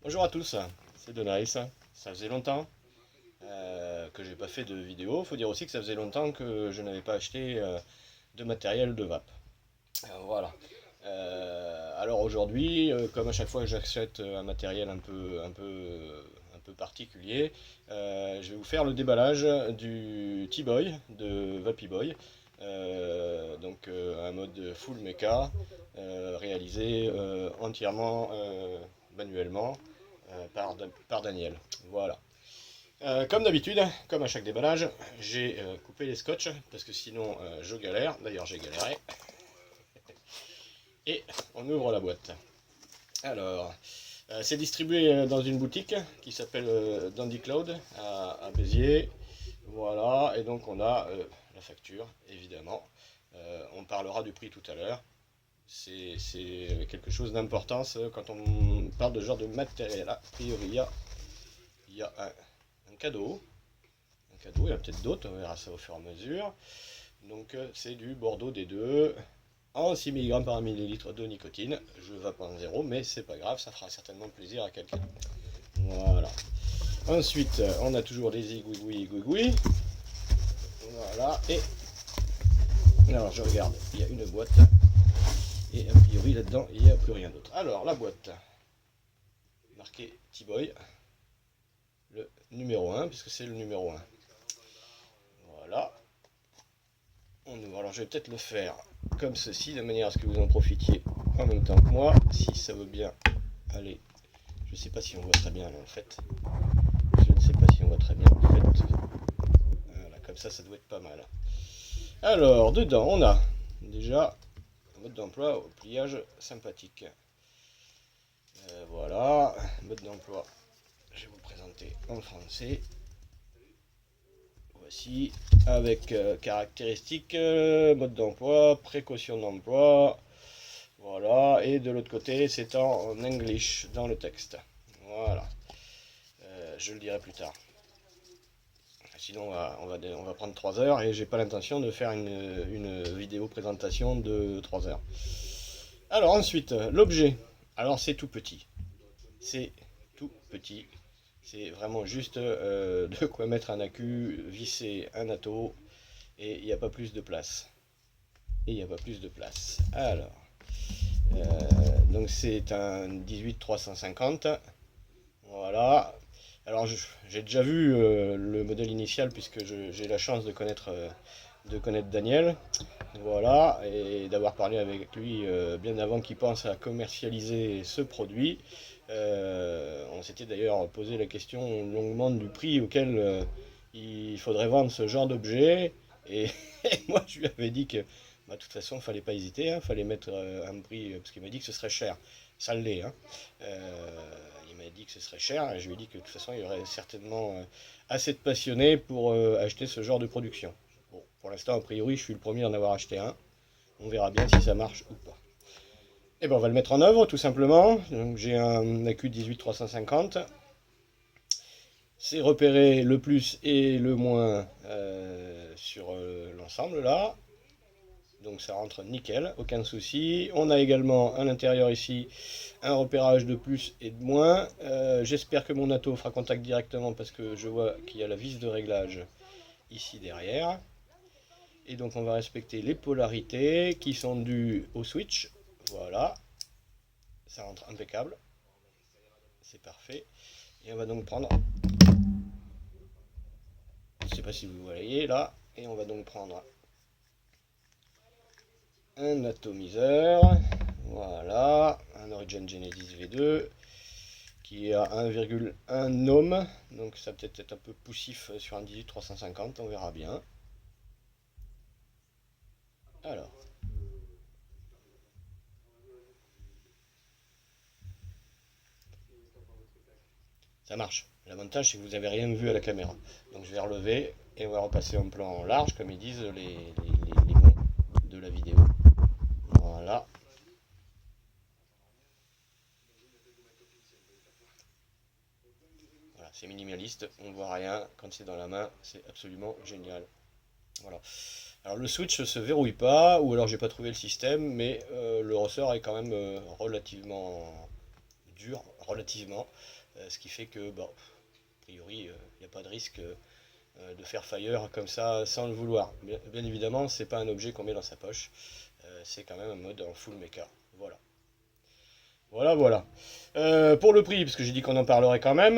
Bonjour à tous, c'est Donaïs. Ça faisait longtemps que j'ai pas fait de vidéo. Faut dire aussi que ça faisait longtemps que je n'avais pas acheté de matériel de vape. Voilà. Alors aujourd'hui, comme à chaque fois que j'achète un matériel un peu particulier, je vais vous faire le déballage du T-Boy de Vapy Boy. Un mode full mecha réalisé entièrement manuellement par Daniel. Voilà. Comme d'habitude, comme à chaque déballage, j'ai coupé les scotch parce que sinon je galère. D'ailleurs, j'ai galéré. Et on ouvre la boîte. Alors, c'est distribué dans une boutique qui s'appelle Dandy Cloud à Béziers. Voilà, et donc on a la facture, évidemment. On parlera du prix tout à l'heure. C'est quelque chose d'importance quand on parle de ce genre de matériel. A priori, il y a un cadeau. Un cadeau, il y en a peut-être d'autres, on verra ça au fur et à mesure. Donc c'est du Bordeaux D2 en 6 mg par millilitre de nicotine. Je vape en zéro, mais c'est pas grave, ça fera certainement plaisir à quelqu'un. Voilà. Ensuite, on a toujours des igouigouis. Voilà. Et alors je regarde, il y a une boîte. Et a priori là-dedans, il n'y a plus rien d'autre. Alors la boîte, marquée T-Boy, le numéro 1, puisque c'est le numéro 1. Voilà. On ouvre. Alors je vais peut-être le faire comme ceci, de manière à ce que vous en profitiez en même temps que moi, si ça veut bien. Allez, je ne sais pas si on voit très bien là en fait. Je ne sais pas si on voit très bien en fait. Voilà, comme ça doit être pas mal. Alors, dedans, on a déjà un mode d'emploi au pliage sympathique. Voilà, mode d'emploi, je vais vous le présenter en français. Voici, avec caractéristiques, mode d'emploi, précaution d'emploi. Voilà, et de l'autre côté, c'est en English dans le texte. Voilà, je le dirai plus tard. Sinon, on va prendre 3 heures et j'ai pas l'intention de faire une vidéo présentation de 3 heures. Alors, ensuite, l'objet. Alors, c'est tout petit. C'est tout petit. C'est vraiment juste de quoi mettre un accu, visser un atto, et il n'y a pas plus de place. Et il n'y a pas plus de place. Alors, donc c'est un 18-350. Voilà. Alors j'ai déjà vu le modèle initial puisque j'ai la chance de connaître Daniel. Voilà, et d'avoir parlé avec lui bien avant qu'il pense à commercialiser ce produit. On s'était d'ailleurs posé la question longuement du prix auquel il faudrait vendre ce genre d'objet. Et, et moi, je lui avais dit que, bah, de toute façon, il ne fallait pas hésiter, il fallait mettre un prix, parce qu'il m'a dit que ce serait cher. Ça l'est, hein. Il m'a dit que ce serait cher, et je lui ai dit que de toute façon, il y aurait certainement assez de passionnés pour acheter ce genre de production. Bon, pour l'instant, a priori, je suis le premier à en avoir acheté un. On verra bien si ça marche ou pas. Et ben, on va le mettre en œuvre, tout simplement. Donc, j'ai un AQ 18350. C'est repéré le plus et le moins sur l'ensemble là. Donc ça rentre nickel, aucun souci. On a également à l'intérieur ici un repérage de plus et de moins. J'espère que mon atto fera contact directement parce que je vois qu'il y a la vis de réglage ici derrière. Et donc on va respecter les polarités qui sont dues au switch. Voilà, ça rentre impeccable. C'est parfait. Et on va donc prendre, je ne sais pas si vous voyez là, et on va donc prendre un atomiseur. Voilà, un Origin Genesis V2 qui est à 1,1 ohm. Donc ça peut être un peu poussif sur un 18350, on verra bien. Alors, ça marche. L'avantage c'est que vous n'avez rien vu à la caméra. Donc je vais relever et on va repasser en plan large comme ils disent les mots de la vidéo. Voilà. Voilà, c'est minimaliste, on ne voit rien. Quand c'est dans la main, c'est absolument génial. Voilà. Alors le switch se verrouille pas, ou alors j'ai pas trouvé le système, mais le ressort est quand même relativement dur relativement, ce qui fait que, bon, a priori, il n'y a pas de risque de faire fire comme ça sans le vouloir. Bien évidemment, c'est pas un objet qu'on met dans sa poche, c'est quand même un mode en full mecha. Voilà. Voilà, voilà. Pour le prix, parce que j'ai dit qu'on en parlerait quand même,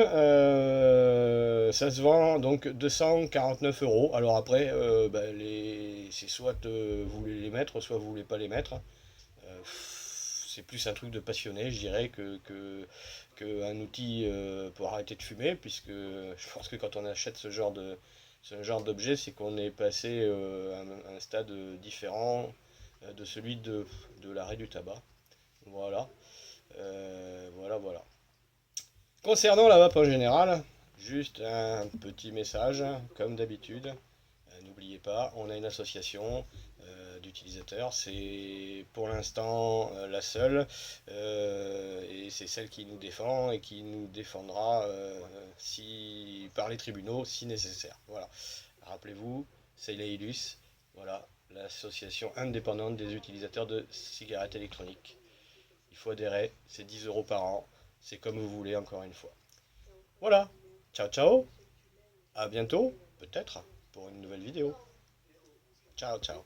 ça se vend donc 249 euros. Alors après, bah, c'est soit vous voulez les mettre, soit vous voulez pas les mettre. C'est plus un truc de passionné, je dirais, que un outil pour arrêter de fumer, puisque je pense que quand on achète ce genre d'objet, c'est qu'on est passé à un stade différent de celui de l'arrêt du tabac. Voilà. Voilà, voilà. Concernant la vape en général, juste un petit message, comme d'habitude. N'oubliez pas, on a une association d'utilisateurs. C'est pour l'instant la seule. Et c'est celle qui nous défend et qui nous défendra par les tribunaux si nécessaire. Voilà. Rappelez-vous, c'est l'AILUS. Voilà, l'association indépendante des utilisateurs de cigarettes électroniques. Il faut adhérer, c'est 10 euros par an. C'est comme vous voulez, encore une fois. Voilà. Ciao, ciao. À bientôt, peut-être, pour une nouvelle vidéo. Ciao, ciao.